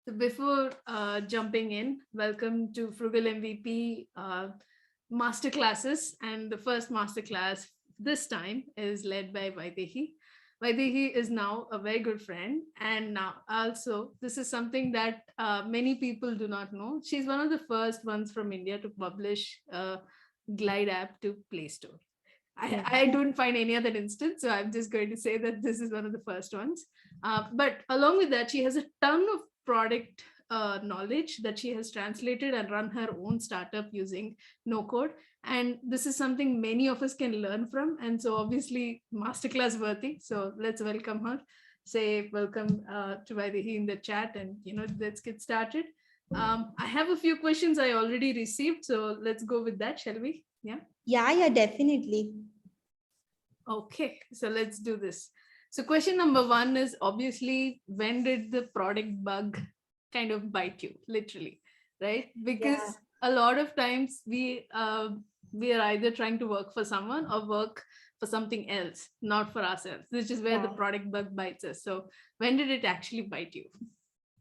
So before jumping in, welcome to Frugal MVP Masterclasses. And the first masterclass this time is led by Vaidehi. Vaidehi is now a very good friend. And now also, this is something that many people do not know. She's one of the first ones from India to publish a Glide app to Play Store. Yeah. I don't find any other instance, so I'm just going to say that this is one of the first ones. But along with that, she has a ton of product knowledge that she has translated and run her own startup using no code. And this is something many of us can learn from. And so obviously masterclass worthy. So let's welcome her. Say welcome to Vaidehi in the chat, and let's get started. I have a few questions I already received, so let's go with that, shall we? Yeah. Yeah, definitely. Okay, so let's do this. So question number one is obviously, when did the product bug kind of bite you, literally, right? Because a lot of times we are either trying to work for someone or work for something else, not for ourselves, which is where the product bug bites us. So when did it actually bite you?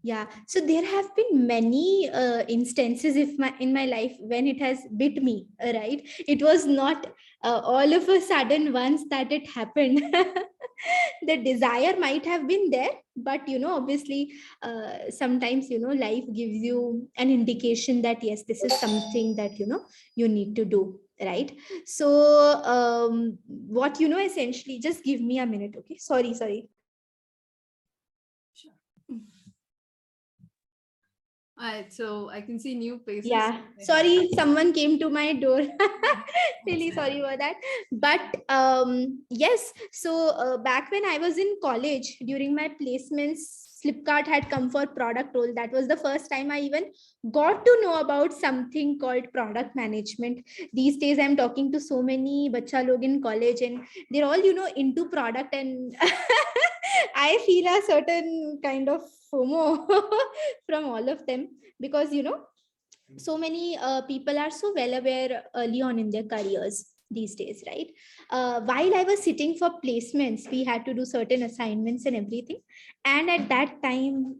Yeah, so there have been many instances in my life when it has bit me, right? It was not all of a sudden once that it happened. The desire might have been there, but obviously sometimes life gives you an indication that yes, this is something that you need to do, right? So what essentially, just give me a minute, okay? Sorry. Sure. All right, so I can see new faces. Yeah, sorry, someone came to my door. Really sorry about that. But yes, so back when I was in college, during my placements, Flipkart had come for product role. That was the first time I even got to know about something called product management. These days, I'm talking to so many bacha log in college, and they're all into product, and I feel a certain kind of FOMO from all of them, because so many people are so well aware early on in their careers these days, right? While I was sitting for placements, we had to do certain assignments and everything, and at that time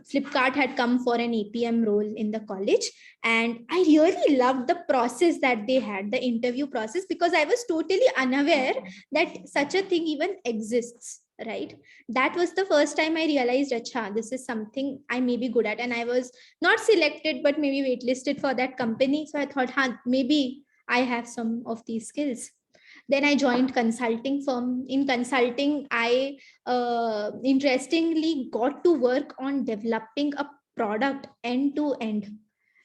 Flipkart had come for an APM role in the college, and I really loved the process that they had, the interview process, because I was totally unaware that such a thing even exists, right? That was the first time I realized, acha, this is something I may be good at. And I was not selected, but maybe waitlisted for that company. So I thought, maybe I have some of these skills. Then I joined consulting firm. In consulting, I interestingly got to work on developing a product end to end,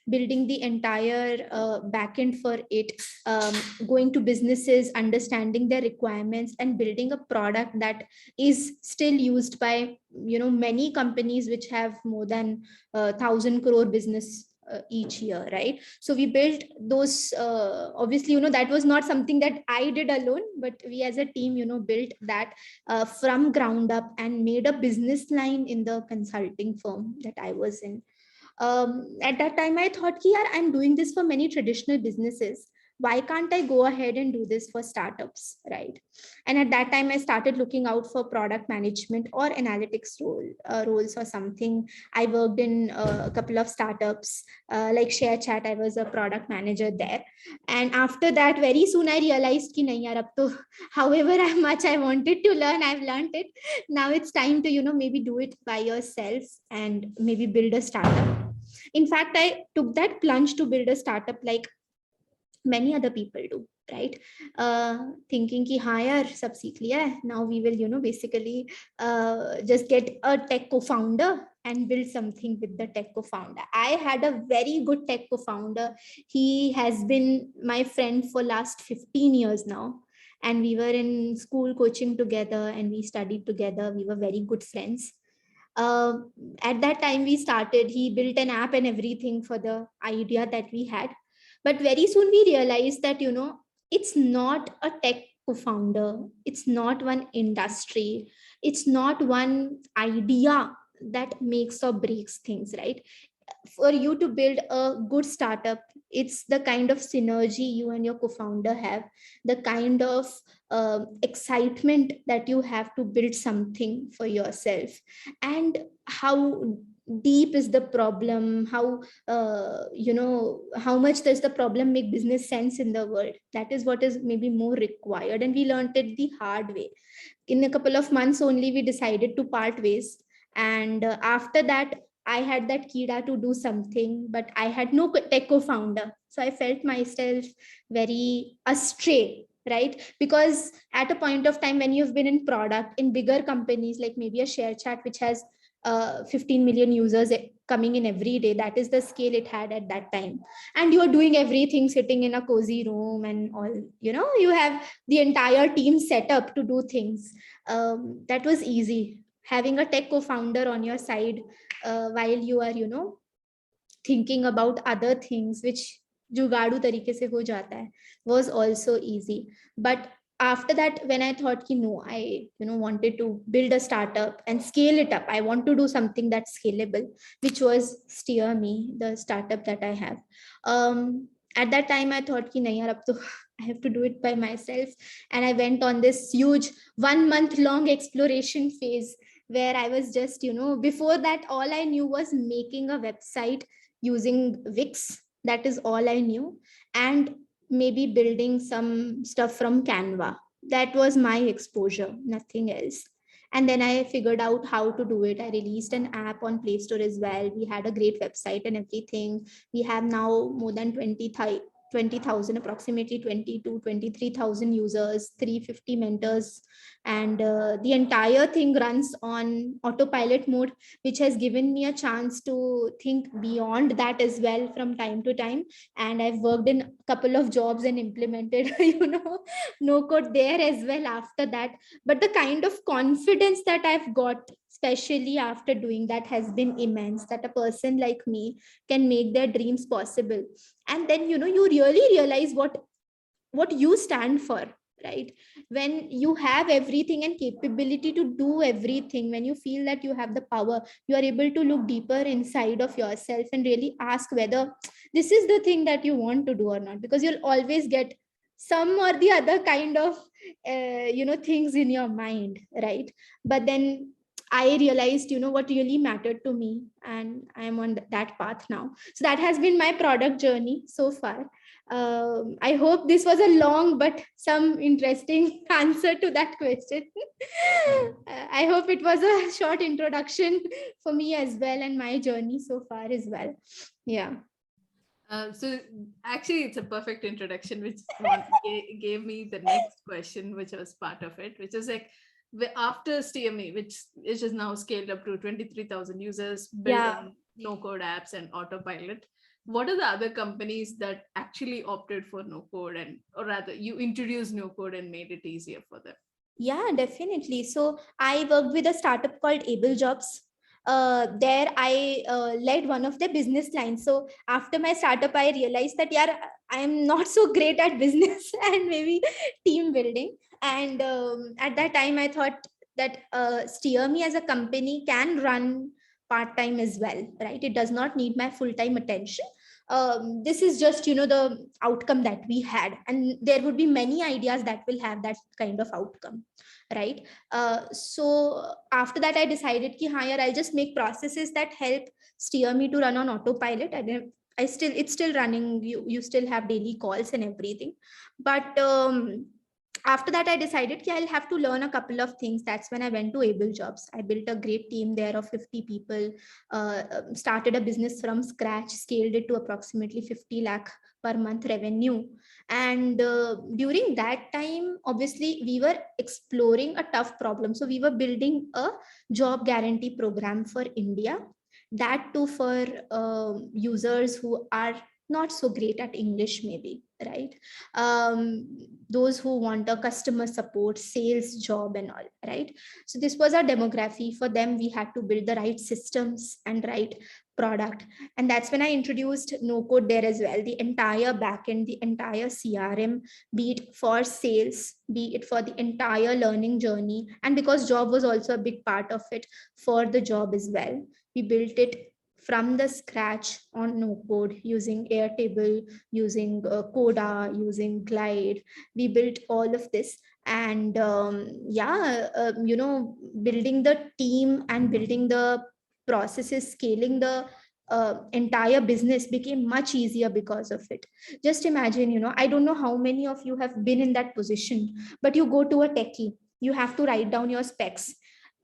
building the entire backend for it, going to businesses, understanding their requirements, and building a product that is still used by many companies which have more than 1,000 crore business each year, right? So we built those, obviously that was not something that I did alone, but we as a team built that from ground up and made a business line in the consulting firm that I was in. At that time I thought, yeah, I'm doing this for many traditional businesses, why can't I go ahead and do this for startups, right? And at that time I started looking out for product management or analytics roles or something. I worked in a couple of startups, like ShareChat. I was a product manager there, and after that very soon I realized ki nahi yaar, ab to however much I wanted to learn, I've learned it. Now it's time to maybe do it by yourself and maybe build a startup. In fact, I took that plunge to build a startup like many other people do, right? Thinking ki हाँ यार सब सीख लिया है, now we will basically just get a tech co-founder and build something with the tech co-founder. I had a very good tech co-founder. He has been my friend for last 15 years now, and we were in school coaching together and we studied together. We were very good friends. uh, at that time we started, he built an app and everything for the idea that we had. But very soon we realized that it's not a tech co-founder, it's not one industry, it's not one idea that makes or breaks things, right? for you to build a good startup, it's the kind of synergy you and your co-founder have, the kind of excitement that you have to build something for yourself, and how deep is the problem, how how much does the problem make business sense in the world. That is what is maybe more required, and we learned it the hard way. In a couple of months only we decided to part ways, and after that I had that kida to do something, but I had no tech co-founder, so I felt myself very astray, right? Because at a point of time when you've been in product in bigger companies like maybe a ShareChat which has 15 million users coming in every day, that is the scale it had at that time, and you're doing everything sitting in a cozy room and all, you have the entire team set up to do things. That was easy. Having a tech co-founder on your side while you are thinking about other things which जुगाड़ू तरीके से हो जाता है, was also easy. But after that, when I thought ki no, I wanted to build a startup and scale it up, I want to do something that's scalable, which was SteerMe, the startup that I have. At that time I thought ki nahi yaar, ab to I have to do it by myself, and I went on this huge 1 month long exploration phase where I was just, before that, all I knew was making a website using Wix. That is all I knew. And maybe building some stuff from Canva. That was my exposure, nothing else. And then I figured out how to do it. I released an app on Play Store as well. We had a great website and everything. We have now more than 20,000, approximately 20 to 23,000 users, 350 mentors, and the entire thing runs on autopilot mode, which has given me a chance to think beyond that as well from time to time. And I've worked in a couple of jobs and implemented no code there as well after that. But the kind of confidence that I've got, especially after doing that, has been immense, that a person like me can make their dreams possible. And then you really realize what you stand for, right? When you have everything and capability to do everything, when you feel that you have the power, you are able to look deeper inside of yourself and really ask whether this is the thing that you want to do or not, because you'll always get some or the other kind of things in your mind, right? But then I realized, what really mattered to me, and I am on that path now. So that has been my product journey so far. I hope this was a long but some interesting answer to that question. I hope it was a short introduction for me as well, and my journey so far as well. Yeah. So actually, it's a perfect introduction, which gave me the next question, which was part of it, which is like, after SteerMe, which is now scaled up to 23,000 users, built on no-code apps and autopilot, what are the other companies that actually opted for no-code, and or rather, you introduced no-code and made it easier for them? Yeah, definitely. So I worked with a startup called AbleJobs. There I led one of the business lines. So after my startup, I realized that I am not so great at business and maybe team building. And at that time, I thought that SteerMe as a company can run part-time as well, right? It does not need my full-time attention. This is just the outcome that we had, and there would be many ideas that will have that kind of outcome, right? So after that I decided ki I'll just make processes that help SteerMe to run on autopilot. And it's still running. You still have daily calls and everything, but after that I decided I'll have to learn a couple of things. That's when I went to AbleJobs. I built a great team there of 50 people, started a business from scratch, scaled it to approximately 50 lakh per month revenue. And during that time, obviously we were exploring a tough problem, so we were building a job guarantee program for India, that too for users who are not so great at English, maybe, right? Those who want a customer support, sales job and all, right? So this was our demography. For them, we had to build the right systems and right product. And that's when I introduced no code there as well. The entire backend, the entire CRM, be it for sales, be it for the entire learning journey. And because job was also a big part of it for the job as well, we built it from the scratch on no code using Airtable, using Coda, using Glide. We built all of this. And building the team and building the processes, scaling the entire business became much easier because of it. Just imagine, I don't know how many of you have been in that position, but you go to a techie, you have to write down your specs,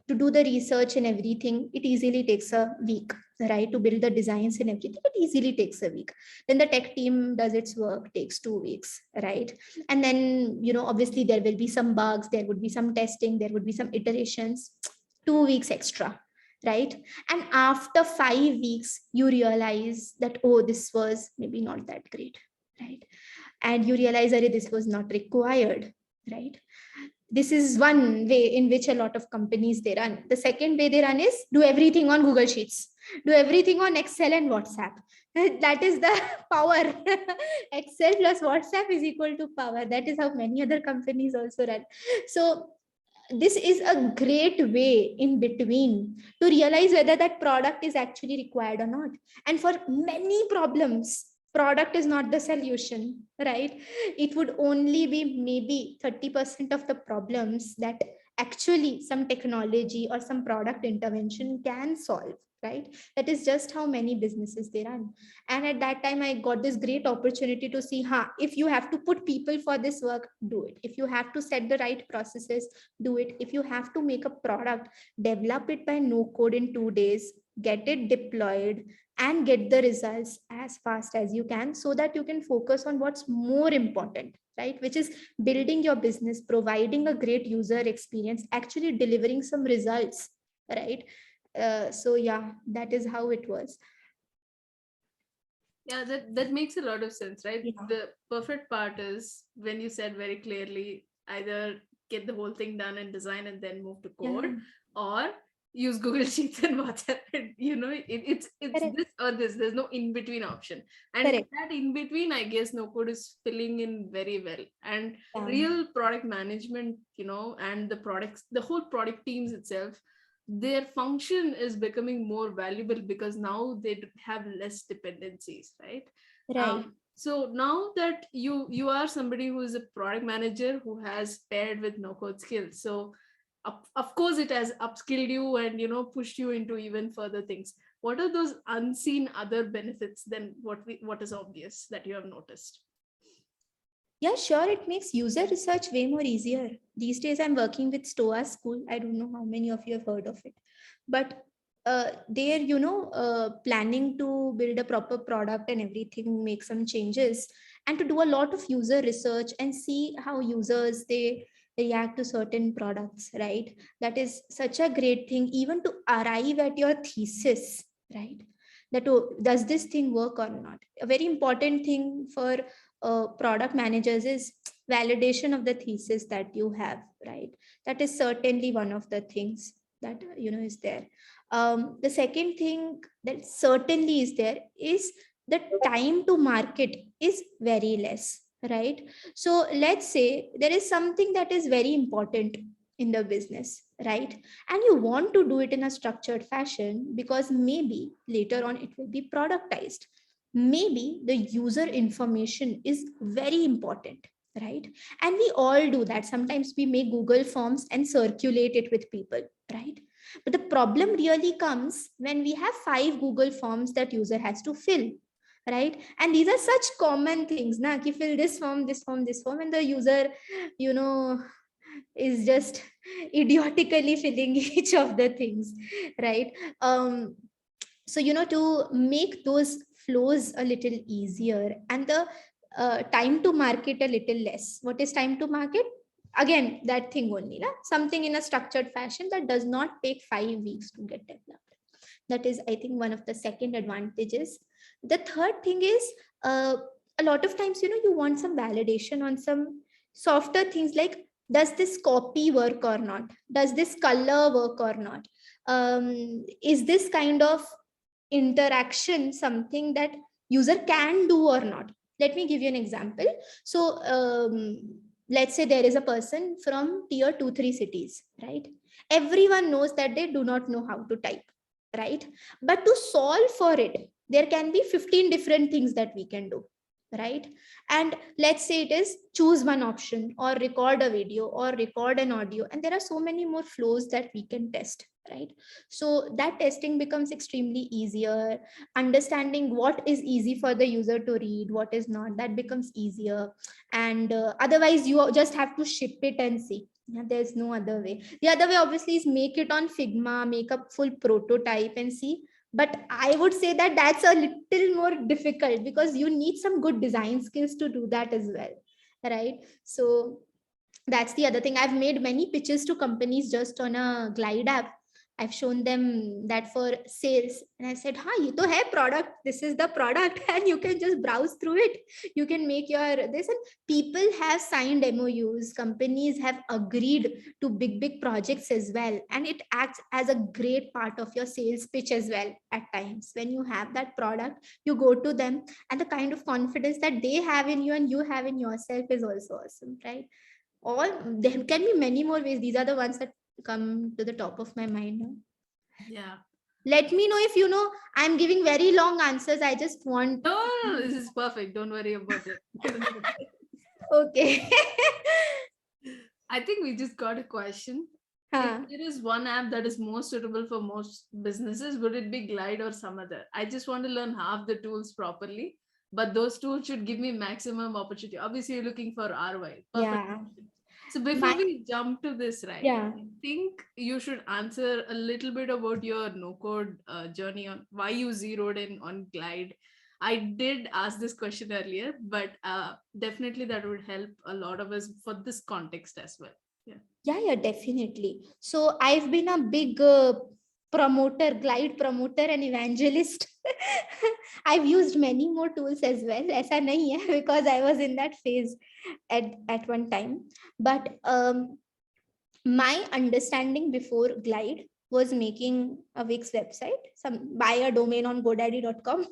to do the research and everything. It easily takes a week, right? To build the designs and everything, it easily takes a week. Then the tech team does its work, takes 2 weeks, right? And then, obviously there will be some bugs, there would be some testing, there would be some iterations, 2 weeks extra, right? And after 5 weeks you realize that, oh, this was maybe not that great, right? And you realize that this was not required, right? This is one way in which a lot of companies they run. The second way they run is do everything on Google Sheets, do everything on Excel and WhatsApp. That is the power. Excel plus WhatsApp is equal to power. That is how many other companies also run. So this is a great way in between to realize whether that product is actually required or not. And for many problems, product is not the solution, right? It would only be maybe 30% of the problems that actually some technology or some product intervention can solve, right? That is just how many businesses they run. And at that time I got this great opportunity to see, if you have to put people for this work, do it. If you have to set the right processes, do it. If you have to make a product, develop it by no code in 2 days, get it deployed, and get the results as fast as you can, so that you can focus on what's more important, right? Which is building your business, providing a great user experience, actually delivering some results, right? So yeah, that is how it was. Yeah, that makes a lot of sense, right? Yeah. The perfect part is when you said very clearly, either get the whole thing done and design and then move to code, or use Google Sheets and WhatsApp. It's Correct. this or this. There's no in between option, and Correct. that in between, I guess, no code is filling in very well. And Yeah. real product management, and the products, the whole product teams itself, their function is becoming more valuable because now they have less dependencies, right? Right. So now that you are somebody who is a product manager who has paired with no code skills, so of course it has upskilled you and pushed you into even further things. What are those unseen other benefits than what is obvious that you have noticed? Yeah, sure. It makes user research way more easier. These days, I'm working with Stoa School. I don't know how many of you have heard of it, but they're, planning to build a proper product and everything, make some changes, and to do a lot of user research and see how users they react to certain products, right? That is such a great thing, even to arrive at your thesis, right? That, oh, does this thing work or not? A very important thing for product managers is validation of the thesis that you have, right? That is certainly one of the things that is there. The second thing that certainly is there is the time to market is very less, right? So let's say there is something that is very important in the business, right? And you want to do it in a structured fashion because maybe later on it will be productized. Maybe the user information is very important, right? And we all do that. Sometimes we make Google forms and circulate it with people, right? But the problem really comes when we have 5 Google forms that user has to fill, right? And these are such common things, na, ki fill this form, this form, this form, and the user, you know is just idiotically filling each of the things, right? So to make those flows a little easier, and the time to market a little less. What is time to market? Again, that thing only, na? Something in a structured fashion that does not take 5 weeks to get developed. That is, I think, one of the second advantages. The third thing is, a lot of times, you want some validation on some softer things, like, does this copy work or not? Does this color work or not? Is this kind of interaction something that user can do or not? Let me give you an example. So let's say there is a person from tier 2 3 cities, right? Everyone knows that they do not know how to type, right? But to solve for it, there can be 15 different things that we can do, right? And let's say it is choose one option, or record a video, or record an audio, and there are so many more flows that we can test, right? So that testing becomes extremely easier. Understanding what is easy for the user to read, what is not, that becomes easier. And otherwise you just have to ship it and see. Yeah, there's no other way. The other way obviously is make it on Figma, make a full prototype and see. But I would say that that's a little more difficult, because you need some good design skills to do that as well, right? So that's the other thing. I've made many pitches to companies just on a Glide app. I've shown them that for sales, and I said, "Ha, ye to hai product. This is the product, and you can just browse through it. You can make your this." And people have signed MOUs. Companies have agreed to big projects as well, and it acts as a great part of your sales pitch as well. At times, when you have that product, you go to them, and the kind of confidence that they have in you and you have in yourself is also awesome, right? All there can be many more ways. These are the ones that come to the top of my mind now. Yeah. Let me know if you know. I'm giving very long answers. I just want. No, this is perfect. Don't worry about it. Okay. I think we just got a question. Huh. If there is one app that is more suitable for most businesses, would it be Glide or some other? I just want to learn half the tools properly, but those tools should give me maximum opportunity. Obviously, you're looking for ROI. Perfect. Yeah. So before My, we jump to this, right, yeah. I think you should answer a little bit about your no-code journey, on why you zeroed in on Glide. I did ask this question earlier, but definitely that would help a lot of us for this context as well. Yeah, definitely. So I've been a big promoter, Glide promoter and evangelist. I've used many more tools as well. Aisa nahi hai, because I was in that phase at one time. But my understanding before Glide was making a Wix website, buy a domain on godaddy.com,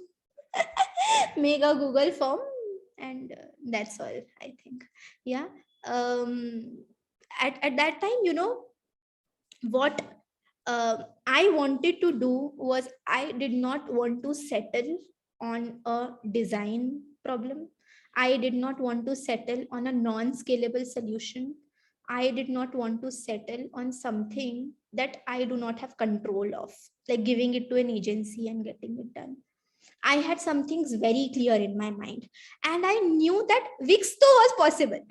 make a Google form, and that's all, I think. Yeah. Um, at that time, what I wanted to do was, I did not want to settle on a design problem. I did not want to settle on a non-scalable solution. I did not want to settle on something that I do not have control of, like giving it to an agency and getting it done. I had some things very clear in my mind, and I knew that Wix though was possible.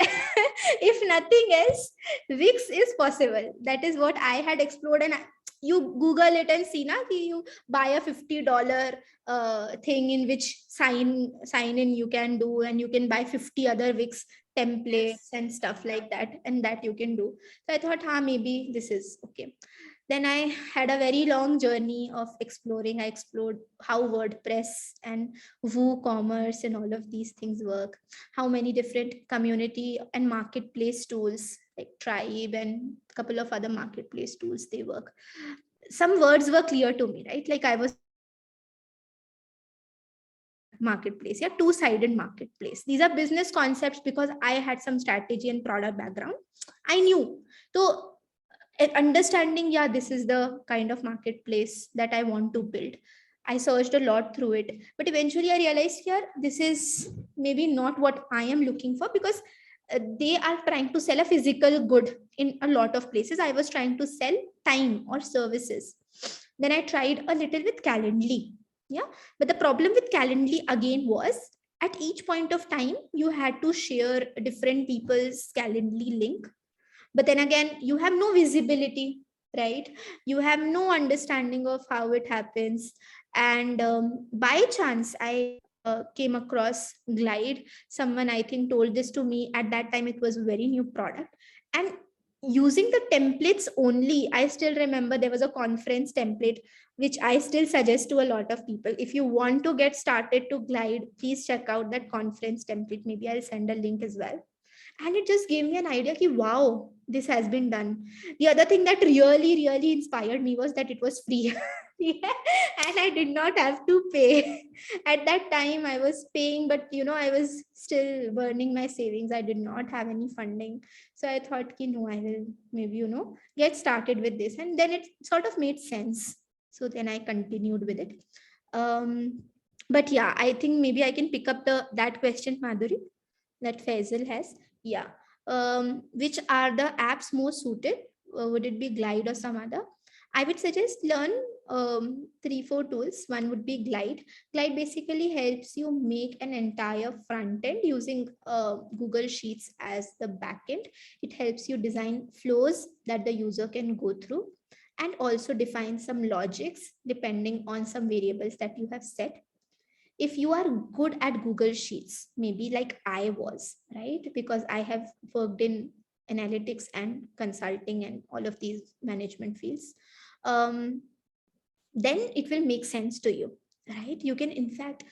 If nothing else, Wix is possible. That is what I had explored. And you Google it and see, na, ki you buy a $50 thing in which sign in you can do, and you can buy 50 other Wix templates and stuff like that, and that you can do. So I thought, maybe this is okay. Then I had a very long journey of exploring. I explored how WordPress and WooCommerce and all of these things work, how many different community and marketplace tools like Tribe and a couple of other marketplace tools, they work. Some words were clear to me, right? Like I was marketplace, yeah, two-sided marketplace. These are business concepts because I had some strategy and product background. I knew. So understanding, yeah, this is the kind of marketplace that I want to build. I searched a lot through it, but eventually I realized, yeah, this is maybe not what I am looking for, because they are trying to sell a physical good in a lot of places. I was trying to sell time or services. Then I tried a little with Calendly. Yeah, but the problem with Calendly again was, at each point of time you had to share different people's Calendly link, but then again you have no visibility, right? You have no understanding of how it happens. And by chance I came across Glide. Someone, I think, told this to me. At that time it was a very new product, and using the templates only, I still remember there was a conference template which I still suggest to a lot of people. If you want to get started to Glide, please check out that conference template. Maybe I'll send a link as well. And it just gave me an idea ki, wow, this has been done. The other thing that really inspired me was that it was free. Yeah, and I did not have to pay. At that time I was paying, but I was still burning my savings. I did not have any funding. So I thought, ki, no, I will maybe get started with this. And then it sort of made sense. So then I continued with it. But yeah, I think maybe I can pick up that question, Madhuri, that Faisal has. Yeah. Which are the apps most suited? Would it be Glide or some other? I would suggest learn 3-4 tools. One would be Glide. Glide basically helps you make an entire front end using Google Sheets as the backend. It helps you design flows that the user can go through, and also define some logics depending on some variables that you have set. If you are good at Google Sheets, maybe like I was, right? Because I have worked in analytics and consulting and all of these management fields, um, then it will make sense to you, right? You can, in fact,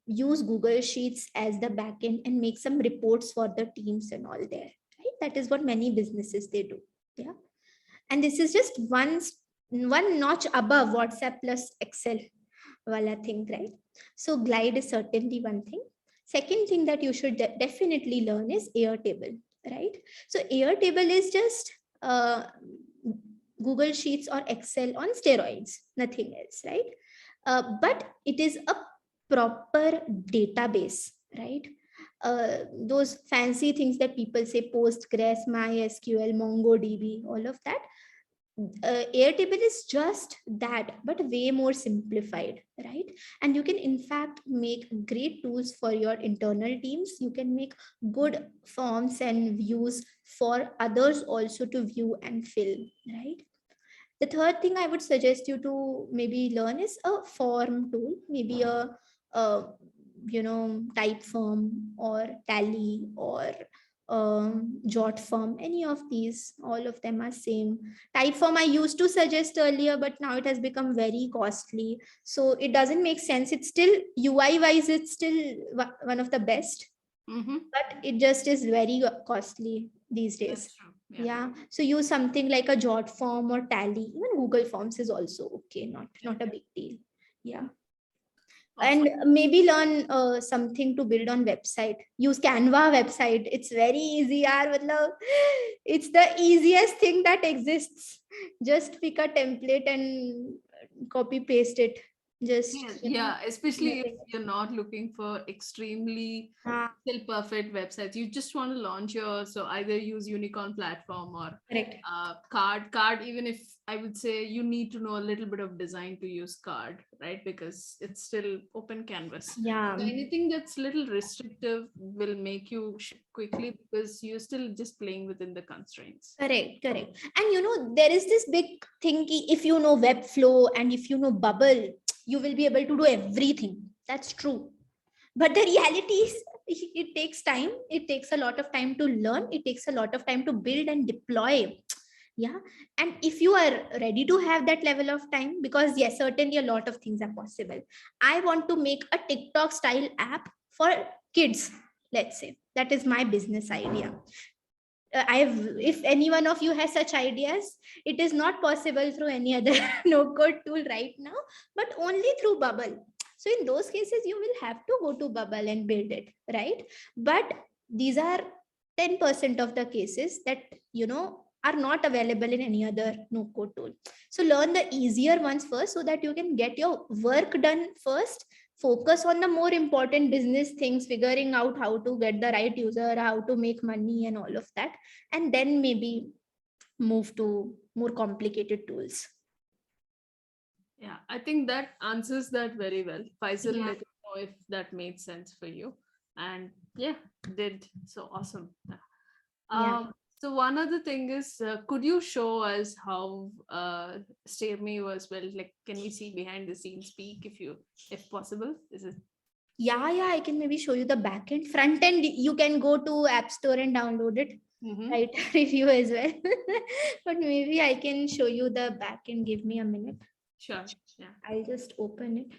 use Google Sheets as the backend and make some reports for the teams and all there, right? That is what many businesses they do. Yeah. And this is just one notch above WhatsApp plus Excel wala thing, right? So Glide is certainly one thing. Second thing that you should definitely learn is Airtable, right? So Airtable is just Google Sheets or Excel on steroids, nothing else, right? But it is a proper database, right? Those fancy things that people say, Postgres, MySQL, MongoDB, all of that. Airtable is just that, but way more simplified, right? And you can, in fact, make great tools for your internal teams. You can make good forms and views for others also to view and fill, right? The third thing I would suggest you to maybe learn is a form tool, maybe a Typeform or Tally or Jotform. Any of these, all of them are same. Typeform I used to suggest earlier, but now it has become very costly, so it doesn't make sense. It's still UI wise, it's still one of the best, but it just is very costly these days. That's true. Yeah. So use something like a Jotform or Tally. Even Google Forms is also okay, not a big deal. Yeah. Awesome. And maybe learn something to build on website. Use Canva website. It's very easy, yaar. It's the easiest thing that exists. Just pick a template and copy paste it. Just Yeah, especially if nothing. you're not looking for extremely still perfect websites. You just want to launch your, so either use Unicorn platform or Correct. Card. Even if I would say you need to know a little bit of design to use Card, right? Because it's still open canvas. Yeah. So anything that's little restrictive will make you ship quickly because you're still just playing within the constraints. Correct. And there is this big thing, if you know Webflow and if you know Bubble, you will be able to do everything. That's true. But the reality is, it takes time. It takes a lot of time to learn. It takes a lot of time to build and deploy. Yeah. And if you are ready to have that level of time, because yes, certainly a lot of things are possible. I want to make a TikTok style app for kids, let's say. That is my business idea. If any one of you has such ideas, it is not possible through any other no code tool right now, but only through Bubble. So in those cases, you will have to go to Bubble and build it, right? But these are 10% of the cases that, are not available in any other no code tool. So learn the easier ones first so that you can get your work done first. Focus on the more important business things, figuring out how to get the right user, how to make money and all of that. And then maybe move to more complicated tools. Yeah, I think that answers that very well. Faisal, Yeah. let us know if that made sense for you. And yeah, did. So awesome. Yeah. So one other thing is, could you show us how Steer Me was built? Like, can we see behind the scenes peek if possible? Is it? Yeah, I can maybe show you the backend. Front end, you can go to App Store and download it. Write a review as well. But maybe I can show you the backend. Give me a minute. Sure. Yeah. I'll just open it.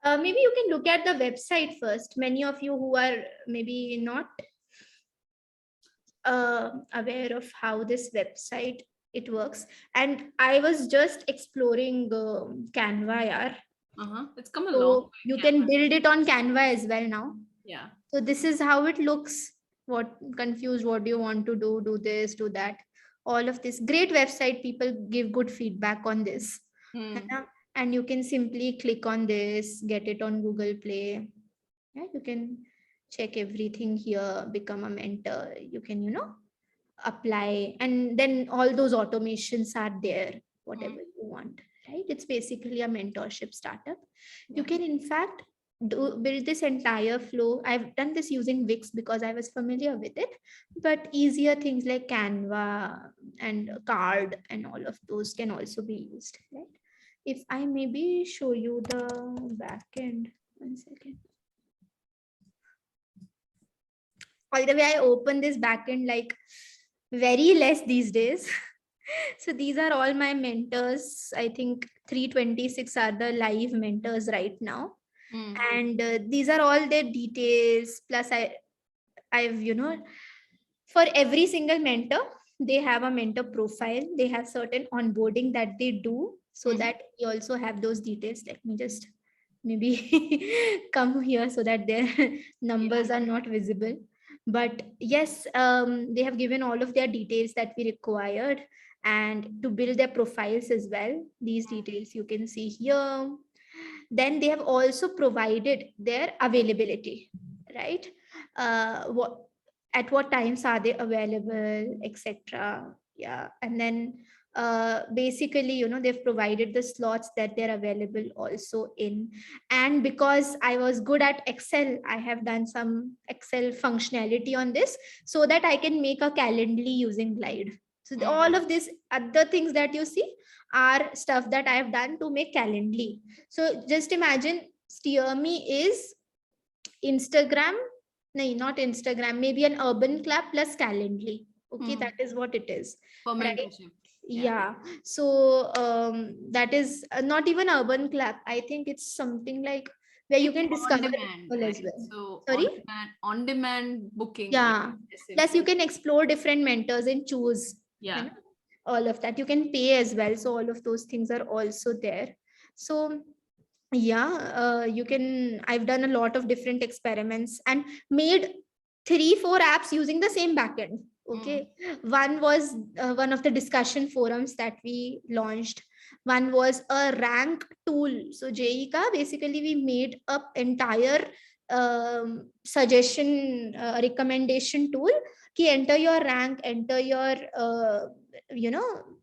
Maybe you can look at the website first. Many of you who are maybe not aware of how this website it works, and I was just exploring Canva. It's come a So long way. you can build it on Canva as well now. Yeah. So this is how it looks. What confused? What do you want to do? Do this, do that. all of this great website, people give good feedback on this. Hmm. है ना? And you can simply click on this, get it on Google Play. Yeah, you can check everything here, become a mentor. You can, apply, and then all those automations are there, whatever you want, right? It's basically a mentorship startup. You Yeah. can, in fact, build this entire flow. I've done this using Wix because I was familiar with it, but easier things like Canva and Card and all of those can also be used, right? If I maybe show you the backend, 1 second. By the way, I open this backend like very less these days. So these are all my mentors. I think 326 are the live mentors right now. And these are all their details. Plus I've, for every single mentor, they have a mentor profile. They have certain onboarding that they do, so that we also have those details. Let me just maybe come here so that their numbers are not visible. But yes, they have given all of their details that we required, and to build their profiles as well. These details you can see here. Then they have also provided their availability, right? What at what times are they available, etc. Yeah, and then basically, they've provided the slots that they're available also in. And because I was good at Excel, I have done some Excel functionality on this so that I can make a Calendly using Glide. So all of these other things that you see are stuff that I have done to make Calendly. So just imagine SteerMe is Instagram, no, not Instagram, maybe an Urban Club plus Calendly. Okay, that is what it is. For Right? mentorship. Yeah. So that is not even Urban Club. I think it's something like where you can discover On-demand, people as right? well. So Sorry? on-demand booking. Yeah. Plus you can explore different mentors and choose. Yeah. All of that. You can pay as well. So all of those things are also there. So yeah, you can, I've done a lot of different experiments and made 3-4 apps using the same backend. Okay. One was one of the discussion forums that we launched. One was a rank tool. So JEE ka basically we made a entire suggestion recommendation tool ki enter your rank, enter your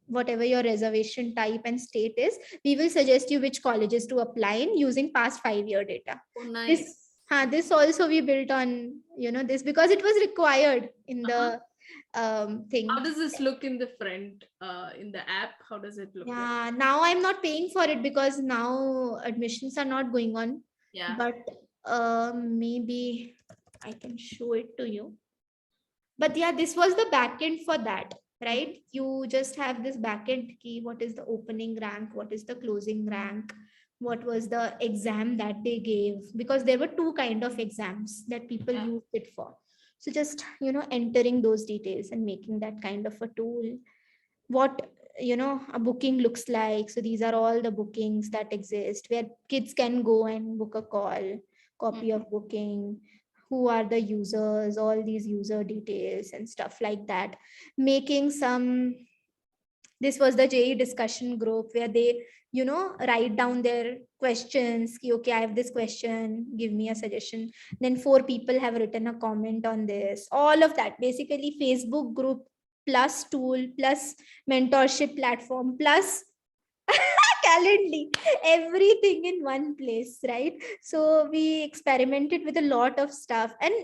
whatever your reservation type and state is, we will suggest you which colleges to apply in using past 5-year data. Oh, nice. This also we built on this because it was required in the thing. How does this look in the front in the app? How does it look? Yeah, now I'm not paying for it because now admissions are not going on. Yeah. But maybe I can show it to you. But yeah, this was the backend for that, right? You just have this backend key. What is the opening rank? What is the closing rank? What was the exam that they gave? Because there were two kind of exams that people used it for. So just, entering those details and making that kind of a tool. What, a booking looks like. So these are all the bookings that exist where kids can go and book a call, copy of booking, who are the users, all these user details and stuff like that. Making some, this was the JE discussion group where they, write down their questions. Okay, I have this question, give me a suggestion. Then 4 people have written a comment on this. All of that, basically Facebook group plus tool plus mentorship platform plus Calendly, everything in one place, right? So we experimented with a lot of stuff. And,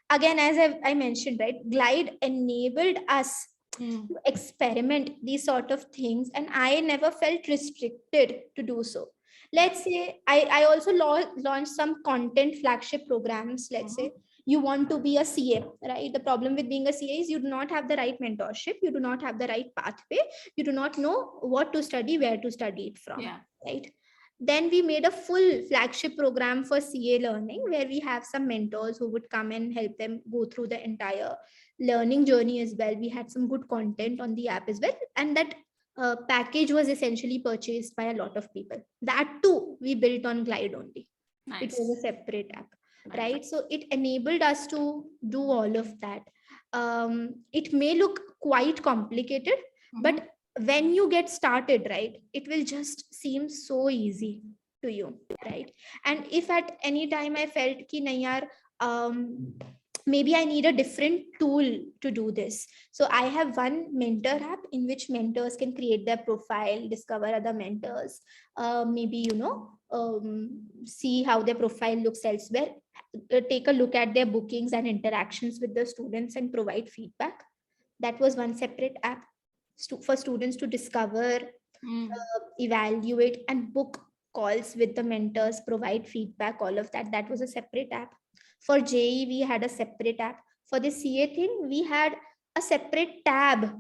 again, as I mentioned, right, Glide enabled us to experiment these sort of things. And I never felt restricted to do so. Let's say I also launched some content flagship programs. Let's say you want to be a CA, right? The problem with being a CA is you do not have the right mentorship. You do not have the right pathway. You do not know what to study, where to study it from, right? Then we made a full flagship program for CA learning where we have some mentors who would come and help them go through the entire learning journey as well. We had some good content on the app as well. And that package was essentially purchased by a lot of people. That too, we built on Glide only. Nice. It was a separate app, right? So it enabled us to do all of that. It may look quite complicated, but when you get started, right, it will just seem so easy to you, right? And if at any time I felt ki nahi yaar, maybe I need a different tool to do this, so I have one mentor app in which mentors can create their profile, discover other mentors, maybe see how their profile looks elsewhere, take a look at their bookings and interactions with the students and provide feedback. That was one separate app for students to discover, evaluate and book calls with the mentors, provide feedback, all of that. That was a separate app. For JE, we had a separate app. For the CA thing, we had a separate tab,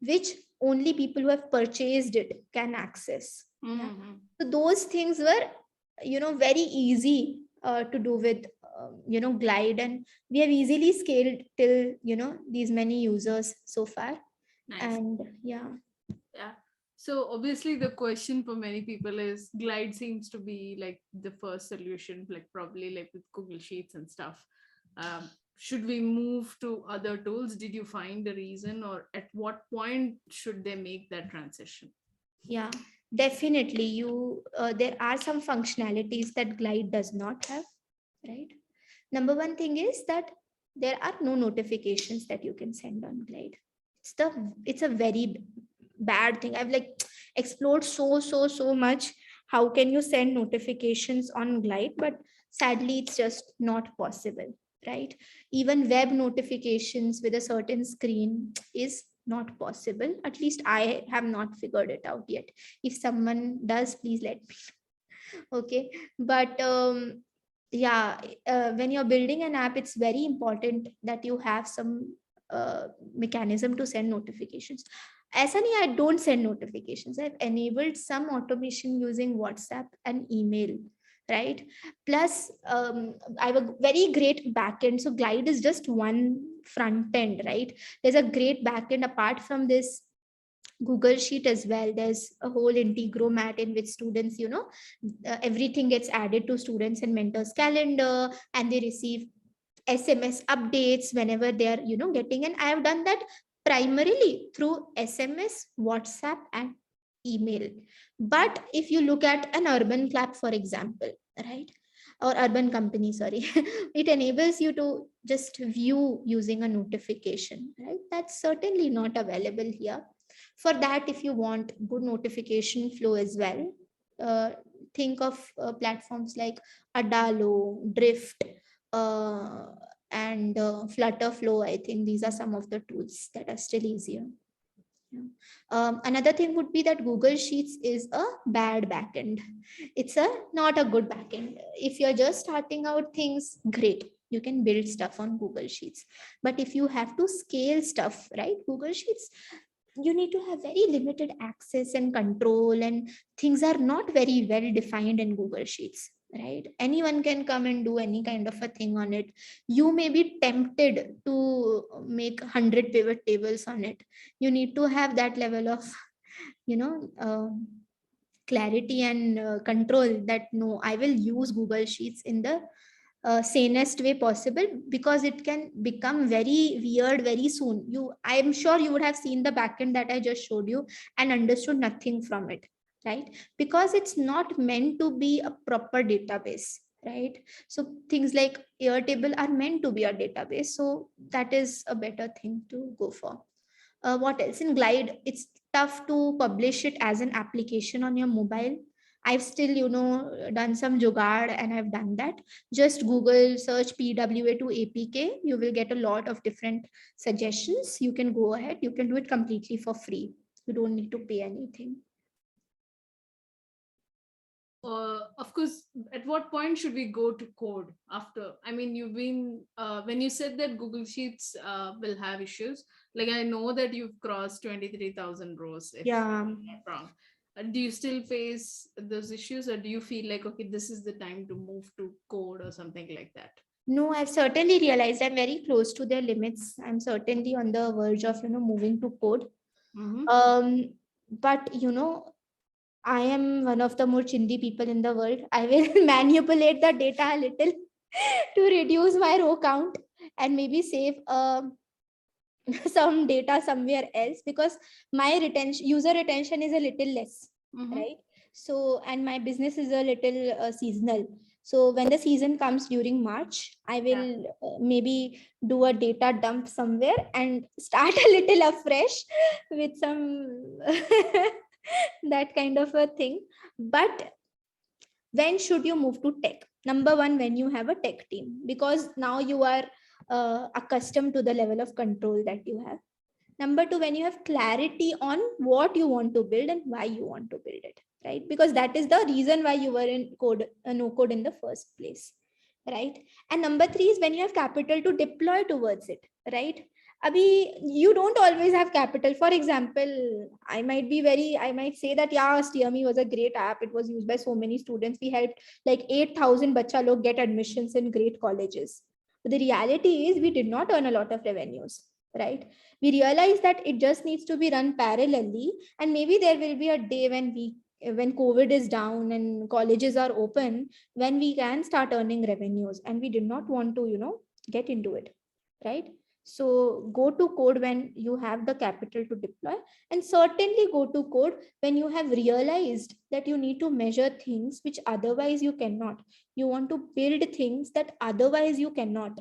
which only people who have purchased it can access. Yeah. So those things were, very easy to do with, Glide, and we have easily scaled till, these many users so far. Nice. And yeah. So obviously the question for many people is, Glide seems to be like the first solution, like probably like with Google Sheets and stuff. Should we move to other tools? Did you find a reason, or at what point should they make that transition? Yeah, definitely. There are some functionalities that Glide does not have, right? Number one thing is that there are no notifications that you can send on Glide. It's a very bad thing. I've like explored so much. How can you send notifications on Glide? But sadly, it's just not possible, right? Even web notifications with a certain screen is not possible. At least I have not figured it out yet. If someone does, please let me know. Okay, but yeah, when you're building an app, it's very important that you have some mechanism to send notifications. As I don't send notifications. I've enabled some automation using WhatsApp and email, right? Plus, I have a very great backend. So Glide is just one front end, right? There's a great backend apart from this Google Sheet as well. There's a whole Integromat in which students, everything gets added to students and mentors calendar, and they receive SMS updates whenever they're, getting. And I have done that primarily through SMS, WhatsApp, and email. But if you look at an Urban Clap, for example, right, or Urban Company, sorry, it enables you to just view using a notification, right? That's certainly not available here. For that, if you want good notification flow as well, think of platforms like Adalo, Drift, and Flutterflow. I think these are some of the tools that are still easier. Another thing would be that Google Sheets is a bad backend. It's not a good backend. If you're just starting out things, great, you can build stuff on Google Sheets. But if you have to scale stuff, right, Google Sheets, you need to have very limited access and control, and things are not very well defined in Google Sheets, right? Anyone can come and do any kind of a thing on it. You may be tempted to make 100 pivot tables on it. You need to have that level of, clarity and control that no, I will use Google Sheets in the sanest way possible, because it can become very weird very soon. I am sure you would have seen the backend that I just showed you and understood nothing from it, right? Because it's not meant to be a proper database, right? So things like Airtable are meant to be a database, so that is a better thing to go for. What else? In Glide, it's tough to publish it as an application on your mobile. I've still, done some jugaad and I've done that. Just Google search PWA to APK. You will get a lot of different suggestions. You can go ahead. You can do it completely for free. You don't need to pay anything. Of course, at what point should we go to code after? I mean, you've been, when you said that Google Sheets will have issues, like I know that you've crossed 23,000 rows, if I'm not wrong. Do you still face those issues, or do you feel like, okay, this is the time to move to code or something like that? No, I've certainly realized I'm very close to their limits. I'm certainly on the verge of, moving to code. But, I am one of the more chindi people in the world. I will manipulate the data a little to reduce my row count and maybe save some data somewhere else, because my user retention is a little less, right? So, and my business is a little seasonal. So when the season comes during March, I will maybe do a data dump somewhere and start a little afresh with some that kind of a thing. But when should you move to tech? Number one, when you have a tech team, because now you are accustomed to the level of control that you have. Number two, when you have clarity on what you want to build and why you want to build it, right? Because that is the reason why you were in code, no code in the first place, right? And number three is when you have capital to deploy towards it, right? Abhi, you don't always have capital. For example, I might say that, yeah, SteerMe was a great app. It was used by so many students. We helped like 8,000 bacha log get admissions in great colleges. But the reality is we did not earn a lot of revenues, right? We realized that it just needs to be run parallelly, and maybe there will be a day when COVID is down and colleges are open, when we can start earning revenues, and we did not want to get into it, right? So go to code when you have the capital to deploy, and certainly go to code when you have realized that you need to measure things which otherwise you cannot. You want to build things that otherwise you cannot,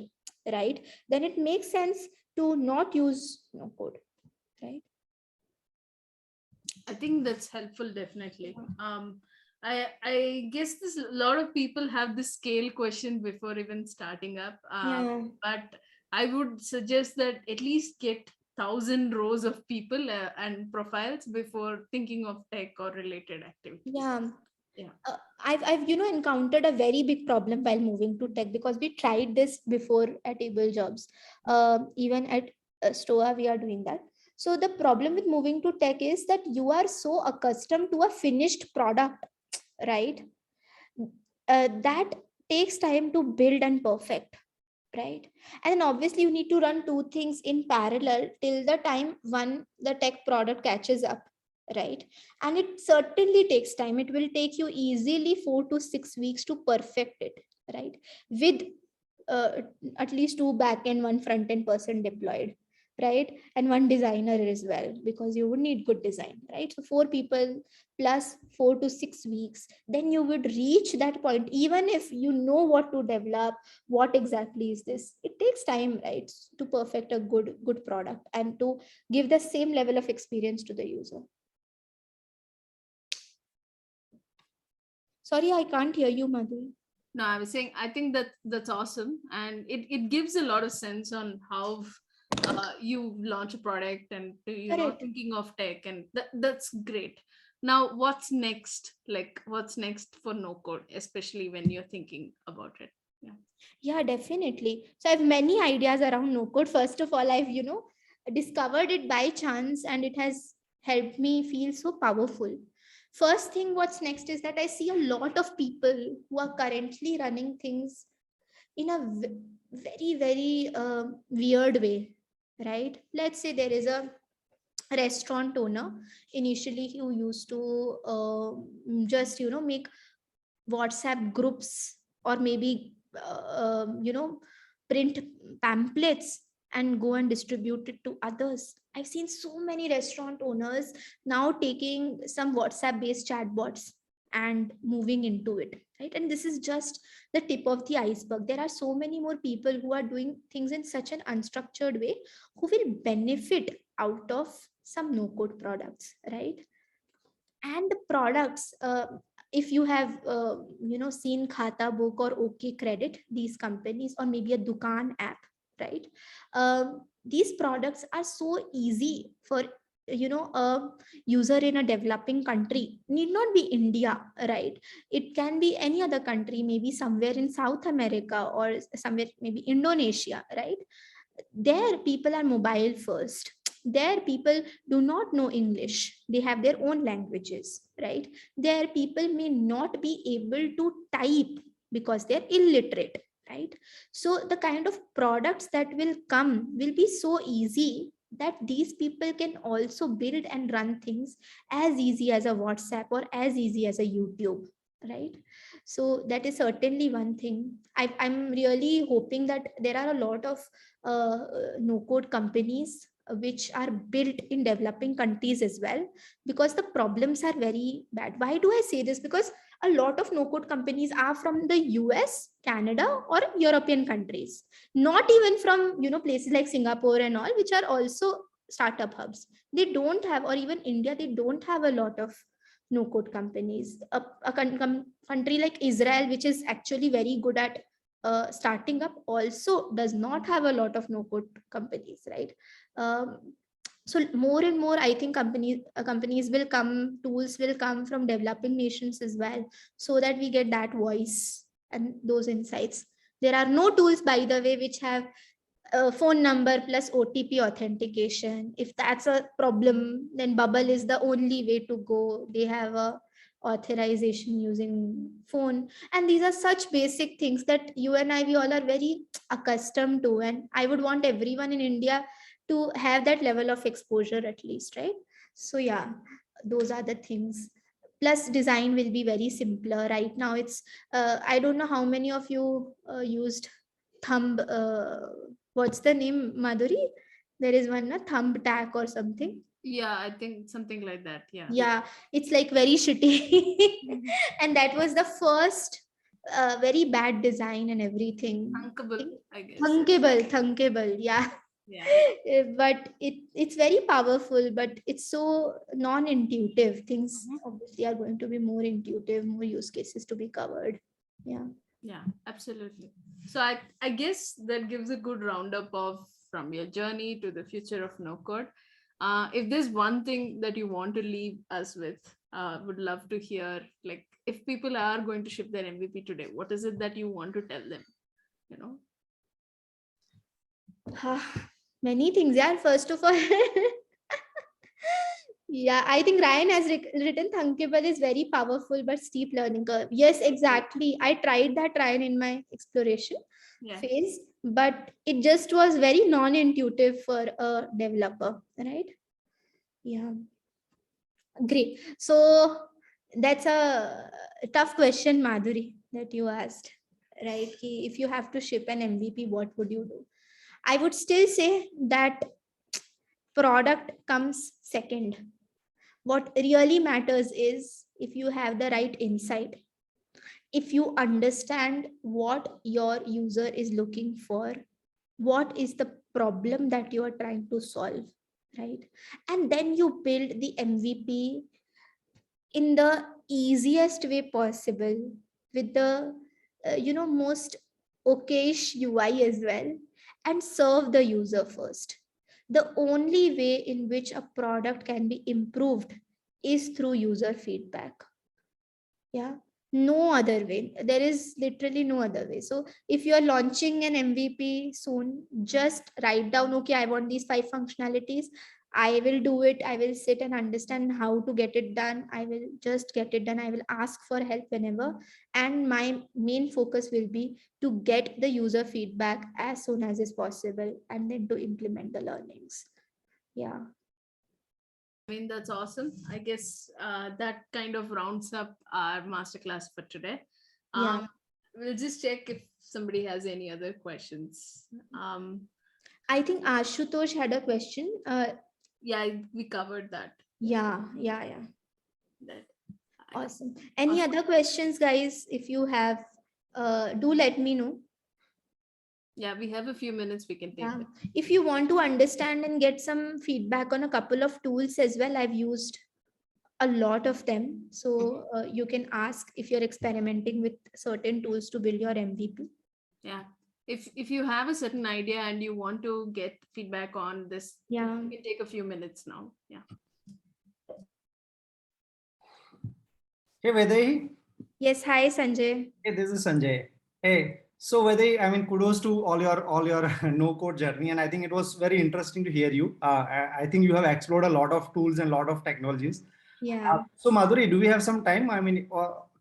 right? Then it makes sense to not use no code, right? I think that's helpful, definitely. I guess this a lot of people have this scale question before even starting up. Yeah. But I would suggest that at least get 1,000 rows of people and profiles before thinking of tech or related activities. Yeah. Yeah. I've encountered a very big problem while moving to tech, because we tried this before at Able Jobs. Even at Stoa, we are doing that. So the problem with moving to tech is that you are so accustomed to a finished product, right? That takes time to build and perfect, right? And then obviously you need to run two things in parallel till the time the tech product catches up, right? And it certainly takes time. It will take you easily 4 to 6 weeks to perfect it, right? With uh, at least two back end, one front end person deployed, right? And one designer as well, because you would need good design, right? So 4 people plus 4 to 6 weeks, then you would reach that point. Even if you know what to develop, what exactly is this, it takes time, right, to perfect a good product and to give the same level of experience to the user. Sorry, I can't hear you, Madhu. No, I was saying I think that that's awesome, and it gives a lot of sense on how you launch a product and Correct. thinking of tech, and that's great. Now, what's next? Like, what's next for no code, especially when you're thinking about it? Yeah, definitely. So I have many ideas around no code. First of all, I've discovered it by chance, and it has helped me feel so powerful. First thing, what's next is that I see a lot of people who are currently running things in a very, very weird way, right? Let's say there is a restaurant owner initially who used to just make WhatsApp groups, or maybe print pamphlets and go and distribute it to others. I've seen so many restaurant owners now taking some WhatsApp based chatbots and moving into it, right? And this is just the tip of the iceberg. There are so many more people who are doing things in such an unstructured way, who will benefit out of some no code products, right? And the products, if you have seen Khata Book or OK Credit, these companies, or maybe a Dukaan app, right? These products are so easy for a user in a developing country. Need not be India, right? It can be any other country, maybe somewhere in South America or somewhere maybe Indonesia, right? There people are mobile first. There people do not know English, they have their own languages, right? There people may not be able to type because they're illiterate, right? So the kind of products that will come will be so easy that these people can also build and run things as easy as a WhatsApp or as easy as a YouTube, right? So that is certainly one thing. I'm really hoping that there are a lot of no code companies which are built in developing countries as well, because the problems are very bad. Why do I say this? Because a lot of no code companies are from the US, Canada, or European countries, not even from places like Singapore and all, which are also startup hubs. They don't have, or even India, they don't have a lot of no code companies. Country like Israel, which is actually very good at starting up, also does not have a lot of no code companies, right? So more and more, I think companies will come, tools will come from developing nations as well, so that we get that voice and those insights. There are no tools, by the way, which have phone number plus OTP authentication. If that's a problem, then Bubble is the only way to go. They have a authorization using phone, and these are such basic things that you and I, we all are very accustomed to, and I would want everyone in India to have that level of exposure at least, right? So yeah, those are the things. Plus design will be very simpler. Right now it's I don't know how many of you used thumb, what's the name, Madhuri? There is one, a thumb tack or something. Yeah, I think something like that. Yeah. Yeah, it's like very shitty. And that was the first very bad design and everything. Thunkable, I guess. Thunkable, yeah. Yeah. But it's very powerful, but it's so non-intuitive. Things obviously are going to be more intuitive, more use cases to be covered. Yeah. Yeah, absolutely. So I guess that gives a good roundup of from your journey to the future of no code. If there's one thing that you want to leave us with, would love to hear, like, if people are going to ship their MVP today, what is it that you want to tell them? You know? Many things. Yeah. First of all, yeah, I think Ryan has written Thunkable is very powerful but steep learning curve. Yes, exactly. I tried that, Ryan, in my exploration phase, but it just was very non-intuitive for a developer, right? Yeah. Great. So that's a tough question, Madhuri, that you asked, right? If you have to ship an MVP, what would you do? I would still say that product comes second. What really matters is if you have the right insight, if you understand what your user is looking for, what is the problem that you are trying to solve, right? And then you build the MVP in the easiest way possible, with the most okayish UI as well, and serve the user first. The only way in which a product can be improved is through user feedback. Yeah, no other way. There is literally no other way. So if you are launching an MVP soon, just write down, okay, I want these 5 functionalities. I will do it. I will sit and understand how to get it done. I will just get it done. I will ask for help whenever. And my main focus will be to get the user feedback as soon as is possible, and then to implement the learnings. Yeah. I mean, that's awesome. I guess that kind of rounds up our masterclass for today. Yeah. We'll just check if somebody has any other questions. I think Ashutosh had a question. Yeah, we covered that. Yeah. That Awesome. Any other questions, guys? If you have, do let me know. Yeah, we have a few minutes we can take. Yeah. If you want to understand and get some feedback on a couple of tools as well, I've used a lot of them. So you can ask if you're experimenting with certain tools to build your MVP. Yeah. If you have a certain idea and you want to get feedback on this, yeah, you can take a few minutes now. Yeah. Hey Vaidehi. Yes, hi Sanjay. Hey, this is Sanjay. Hey, so Vaidehi, I mean, kudos to all your no code journey, and I think it was very interesting to hear you. I think you have explored a lot of tools and a lot of technologies. Yeah. So Madhuri, do we have some time? I mean,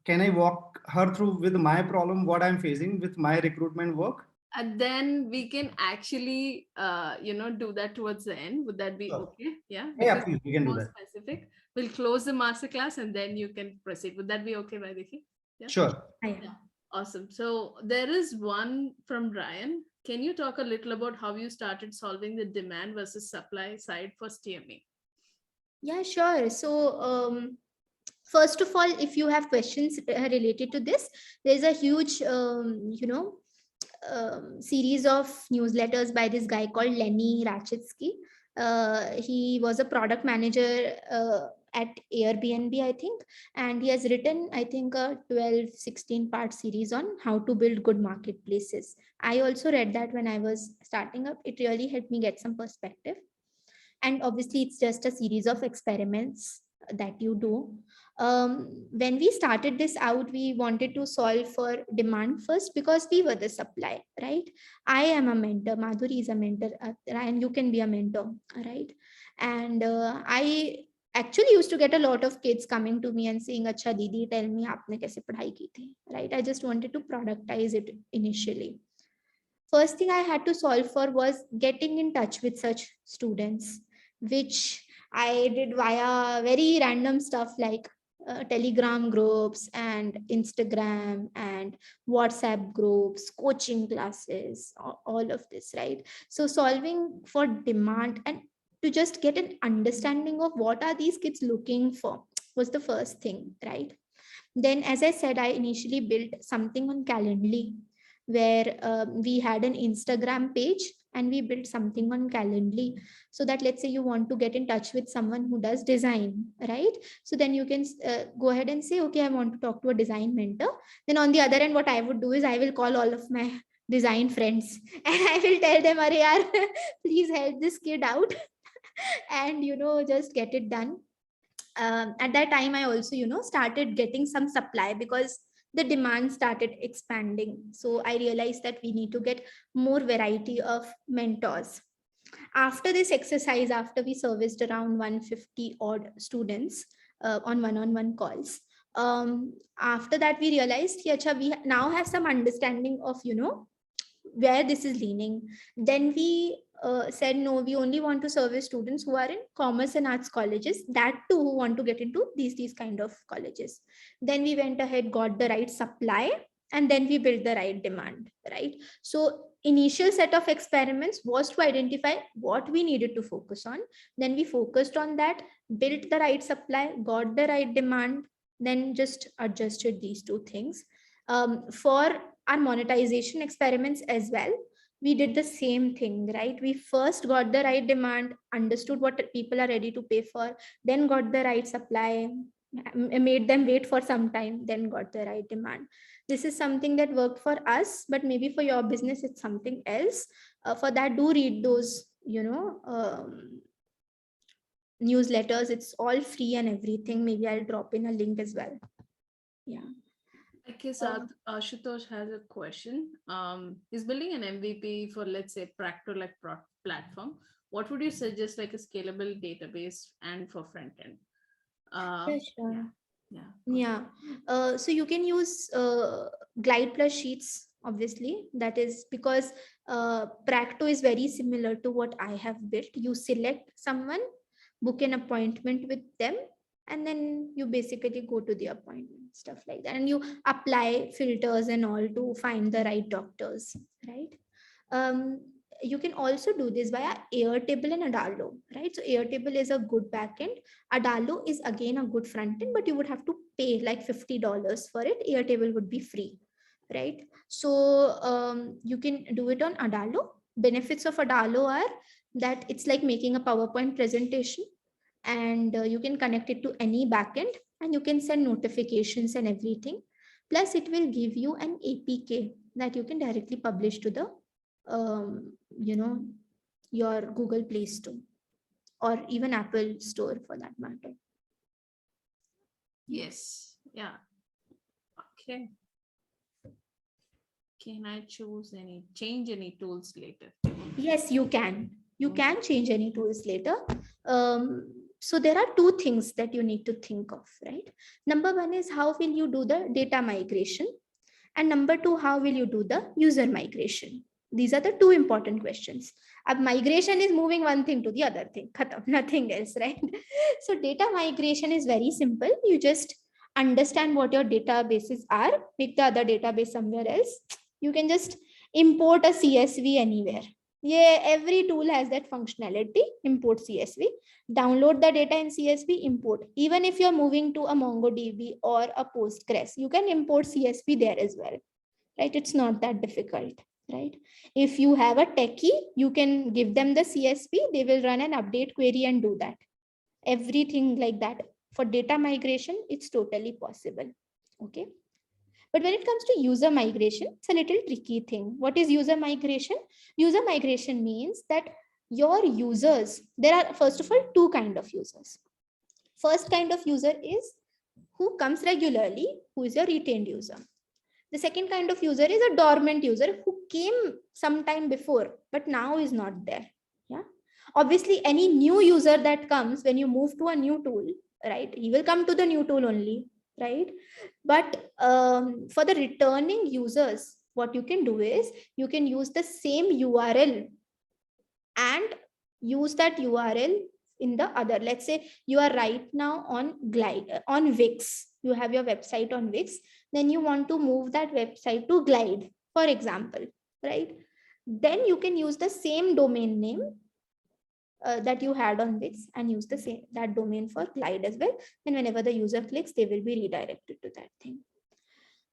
can I walk her through with my problem, what I'm facing with my recruitment work? And then we can actually, do that towards the end. Would that be okay? Yeah. Yeah, please, we can do that. Specific. We'll close the masterclass and then you can proceed. Would that be okay, Vaidiki? Yeah. Sure. Yeah. Awesome. So there is one from Ryan. Can you talk a little about how you started solving the demand versus supply side for STME? Yeah, sure. So, first of all, if you have questions related to this, there's a huge, series of newsletters by this guy called Lenny Ratchitsky. He was a product manager at Airbnb, I think, and he has written, I think, a 12-16 part series on how to build good marketplaces. I also read that when I was starting up. It really helped me get some perspective. And obviously it's just a series of experiments that you do. When we started this out, we wanted to solve for demand first because we were the supply, right? I am a mentor, Madhuri is a mentor, and you can be a mentor, right? And I actually used to get a lot of kids coming to me and saying, acha didi, tell me aapne kaise padhai ki thi, right? I just wanted to productize it initially. First thing I had to solve for was getting in touch with such students, which I did via very random stuff like Telegram groups and Instagram and WhatsApp groups, coaching classes, all of this, right? So solving for demand and to just get an understanding of what are these kids looking for was the first thing, right? Then, as I said, I initially built something on Calendly where we had an Instagram page and we built something on Calendly so that, let's say you want to get in touch with someone who does design, right? So then you can go ahead and say, okay, I want to talk to a design mentor. Then on the other end, what I would do is I will call all of my design friends and I will tell them, Arey yaar, please help this kid out and, just get it done. At that time, I also, started getting some supply because the demand started expanding. So I realized that we need to get more variety of mentors. After this exercise, after we serviced around 150 odd students on one-on-one calls, after that we realized, we now have some understanding of, where this is leaning. Then we said, no, we only want to service students who are in commerce and arts colleges, that too who want to get into these kind of colleges. Then we went ahead, got the right supply, and then we built the right demand, right? So initial set of experiments was to identify what we needed to focus on. Then we focused on that, built the right supply, got the right demand, then just adjusted these two things. For our monetization experiments as well, we did the same thing, right? We first got the right demand, understood what people are ready to pay for, then got the right supply, made them wait for some time, then got the right demand. This is something that worked for us, but maybe for your business it's something else. For that, do read those newsletters. It's all free and everything. Maybe I'll drop in a link as well. Yeah. I guess Ashutosh has a question. He's building an MVP for, let's say, Practo like platform. What would you suggest, like a scalable database and for front end? Yeah, sure. Yeah. So you can use Glide Plus Sheets, obviously. That is because Practo is very similar to what I have built. You select someone, book an appointment with them, and then you basically go to the appointment, stuff like that. And you apply filters and all to find the right doctors, right? You can also do this via Airtable and Adalo, right? So Airtable is a good backend. Adalo is again a good front end, but you would have to pay like $50 for it. Airtable would be free, right? So you can do it on Adalo. Benefits of Adalo are that it's like making a PowerPoint presentation, and you can connect it to any backend and you can send notifications and everything. Plus it will give you an APK that you can directly publish to the your Google Play Store or even Apple Store for that matter. Yes. Yeah. Okay. Can I change any tools later? Yes, you can. You can change any tools later. So there are two things that you need to think of, right? Number one is how will you do the data migration? And number two, how will you do the user migration? These are the two important questions. Migration is moving one thing to the other thing, nothing else, right? So data migration is very simple. You just understand what your databases are, pick the other database somewhere else. You can just import a CSV anywhere. Yeah, every tool has that functionality, import CSV, download the data in CSV, import. Even if you're moving to a MongoDB or a Postgres, you can import CSV there as well, right? It's not that difficult, right? If you have a techie, you can give them the CSV, they will run an update query and do that. Everything like that. For data migration, it's totally possible, okay? But when it comes to user migration, it's a little tricky thing. What is user migration? User migration means that your users, there are first of all two kind of users. First kind of user is who comes regularly, who is a retained user. The second kind of user is a dormant user who came sometime before, but now is not there. Yeah. Obviously, any new user that comes when you move to a new tool, right? He will come to the new tool only, right? But for the returning users, what you can do is you can use the same URL and use that URL in the other. Let's say you are right now on Glide, on Wix. You have your website on Wix. Then you want to move that website to Glide, for example, right? Then you can use the same domain name that you had on Wix and use the same that domain for Glide as well. And whenever the user clicks, they will be redirected to that thing.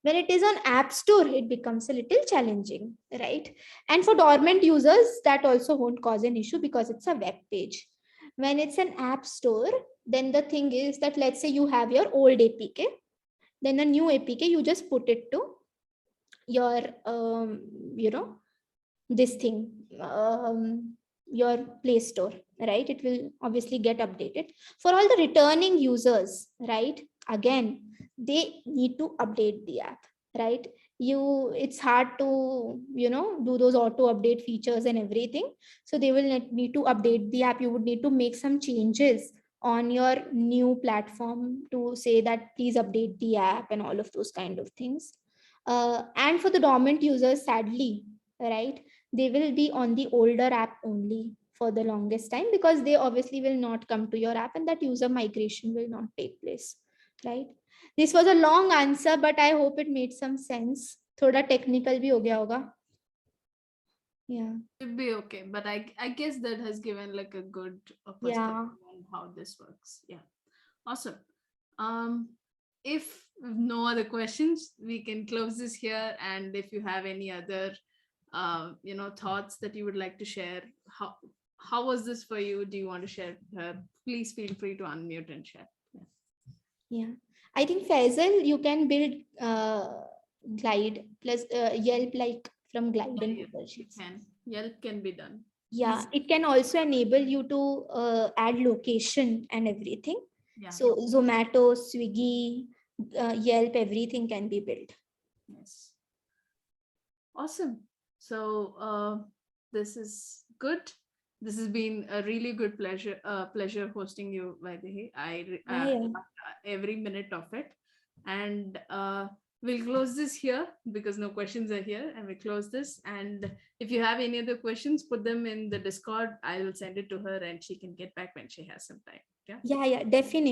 When it is on App Store, it becomes a little challenging, right? And for dormant users, that also won't cause an issue because it's a web page. When it's an App Store, then the thing is that let's say you have your old APK, then a new APK, you just put it to your, this thing, your Play Store, right? It will obviously get updated. For all the returning users, right? Again, they need to update the app, right? It's hard to, do those auto update features and everything. So they will need to update the app. You would need to make some changes on your new platform to say that please update the app and all of those kind of things. And for the dormant users, sadly, right, they will be on the older app only for the longest time because they obviously will not come to your app and that user migration will not take place, right? This was a long answer, but I hope it made some sense. Thoda technical bhi ho gaya hoga. Yeah. It'd be okay, but I guess that has given like a good perspective Yeah. on how this works. Yeah, awesome. If no other questions, we can close this here. And if you have any other, thoughts that you would like to share, how was this for you? Do you want to share? Please feel free to unmute and share. Yeah. I think Faisal, you can build Glide plus Yelp like from Glide and Google Sheets. Yelp can be done. Yeah, it can also enable you to add location and everything. Yeah. So Zomato, Swiggy, Yelp, everything can be built. Yes. Awesome. So this is good. This has been a really good pleasure hosting you, Vaidehi. I loved every minute of it. And we'll close this here because no questions are here, and we close this. And if you have any other questions, put them in the Discord. I will send it to her and she can get back when she has some time. Yeah, definitely.